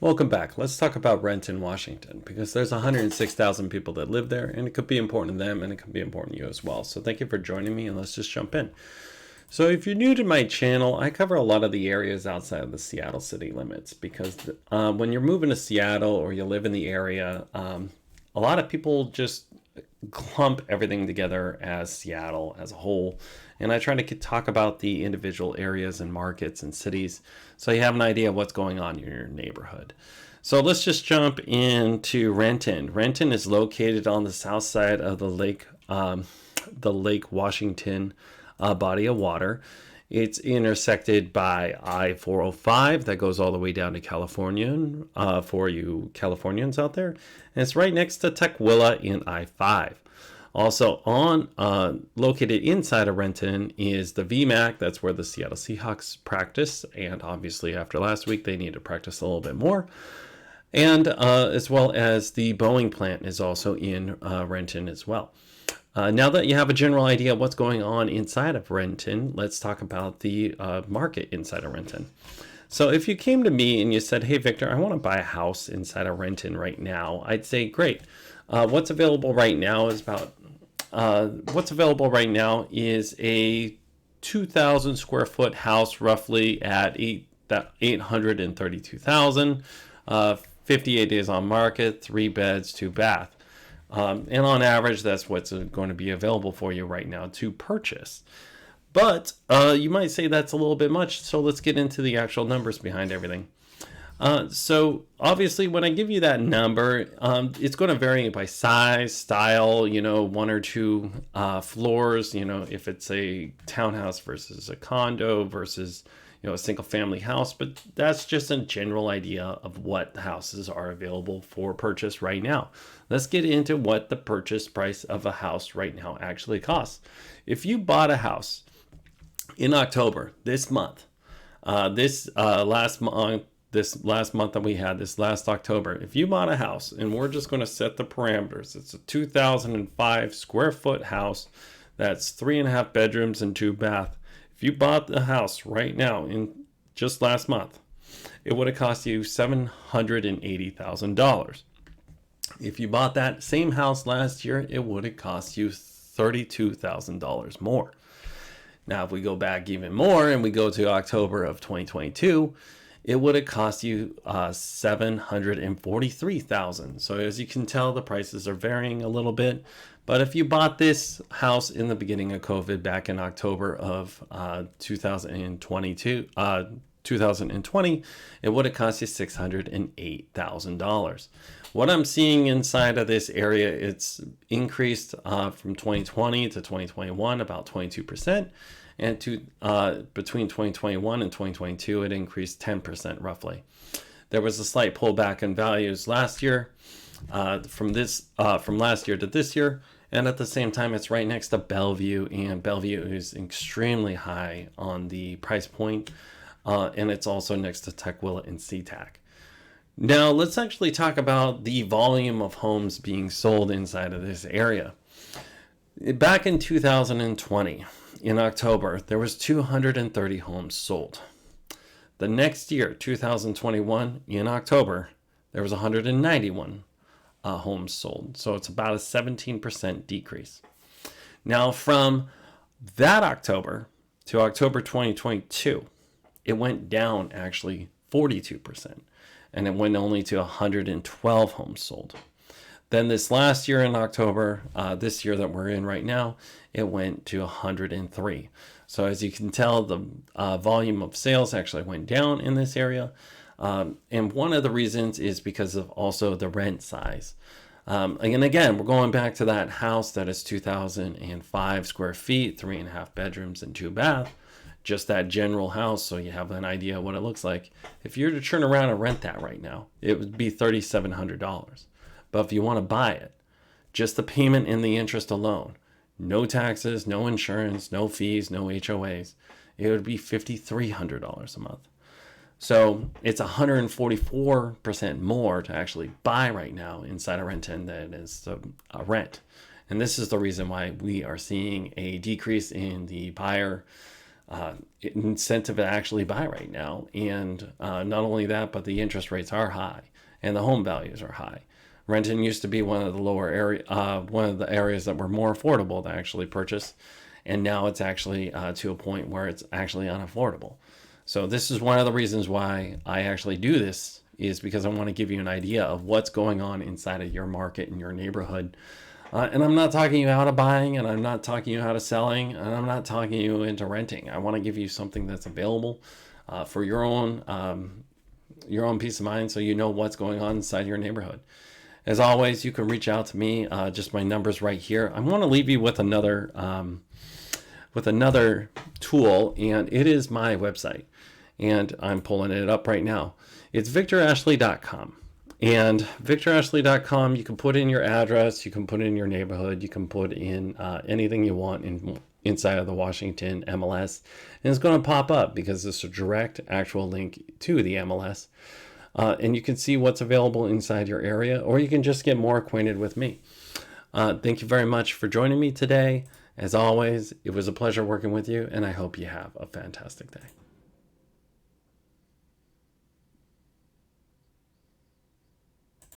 Welcome back. Let's talk about Renton, Washington, because there's 106,000 people that live there, and it could be important to them, and it could be important to you as well. So thank you for joining me, and let's just jump in. So if you're new to my channel, I cover a lot of the areas outside of the Seattle city limits, because when you're moving to Seattle or you live in the area, a lot of people just clump everything together as Seattle as a whole. And I try to talk about the individual areas and markets and cities so you have an idea of what's going on in your neighborhood. So let's just jump into Renton. Renton is located on the south side of the Lake Washington body of water. It's intersected by I-405 that goes all the way down to California for you Californians out there. And it's right next to Tukwila in I-5. Also located inside of Renton is the VMAC. That's where the Seattle Seahawks practice. And obviously after last week, they need to practice a little bit more. And as well as the Boeing plant is also in Renton as well. Now that you have a general idea of what's going on inside of Renton, let's talk about the market inside of Renton. So if you came to me and you said, hey, Victor, I want to buy a house inside of Renton right now, I'd say, great. What's available right now is a 2,000 square foot house, roughly at $832,000, 58 days on market, 3 beds, 2 bath. And on average, that's what's going to be available for you right now to purchase. But you might say that's a little bit much, so let's get into the actual numbers behind everything. So obviously, when I give you that number, it's going to vary by size, style, 1 or 2 floors, if it's a townhouse versus a condo versus a single family house, but that's just a general idea of what houses are available for purchase right now. Let's get into what the purchase price of a house right now actually costs. If you bought a house in October, this month, this last month that we had, this last October, if you bought a house, and we're just going to set the parameters, it's a 2,005 square foot house, that's 3.5 bedrooms and 2 bath. If you bought the house right now in just last month, it would have cost you $780,000. If you bought that same house last year, it would have cost you $32,000 more. Now, if we go back even more and we go to October of 2022, it would have cost you $743,000. So as you can tell, the prices are varying a little bit. But if you bought this house in the beginning of COVID back in October of 2020, it would have cost you $608,000. What I'm seeing inside of this area, it's increased from 2020 to 2021 about 22%. And between 2021 and 2022, it increased 10% roughly. There was a slight pullback in values last year, from last year to this year, and at the same time, it's right next to Bellevue, and Bellevue is extremely high on the price point, and it's also next to Tukwila and SeaTac. Now, let's actually talk about the volume of homes being sold inside of this area. Back in 2020, in October, there was 230 homes sold. The next year, 2021, in October, there was 191 homes sold. So it's about a 17% decrease. Now, from that October to October 2022, it went down actually 42%. And it went only to 112 homes sold. Then this last year in October, this year that we're in right now, it went to 103. So as you can tell, the volume of sales actually went down in this area. And one of the reasons is because of also the rent size. And again, we're going back to that house that is 2,005 square feet, 3.5 bedrooms and 2 bath. Just that general house, so you have an idea of what it looks like. If you were to turn around and rent that right now, it would be $3,700. But if you want to buy it, just the payment and the interest alone, no taxes, no insurance, no fees, no HOAs, it would be $5,300 a month. So it's 144% more to actually buy right now inside of Renton than it is to rent. And this is the reason why we are seeing a decrease in the buyer incentive to actually buy right now. And not only that, but the interest rates are high and the home values are high. Renton used to be one of the lower area, one of the areas that were more affordable to actually purchase, and now it's actually to a point where it's actually unaffordable. So this is one of the reasons why I actually do this, is because I want to give you an idea of what's going on inside of your market and your neighborhood. And I'm not talking you out of buying, and I'm not talking you out of selling, and I'm not talking you into renting. I want to give you something that's available for your own peace of mind, so you know what's going on inside your neighborhood. As always, you can reach out to me. Just my number's right here. I want to leave you with another tool, and it is my website. And I'm pulling it up right now. It's victorashley.com. And victorashley.com, you can put in your address, you can put in your neighborhood, you can put in anything you want inside of the Washington MLS. And it's going to pop up because it's a direct actual link to the MLS. And you can see what's available inside your area, or you can just get more acquainted with me. Thank you very much for joining me today. As always, it was a pleasure working with you, and I hope you have a fantastic day.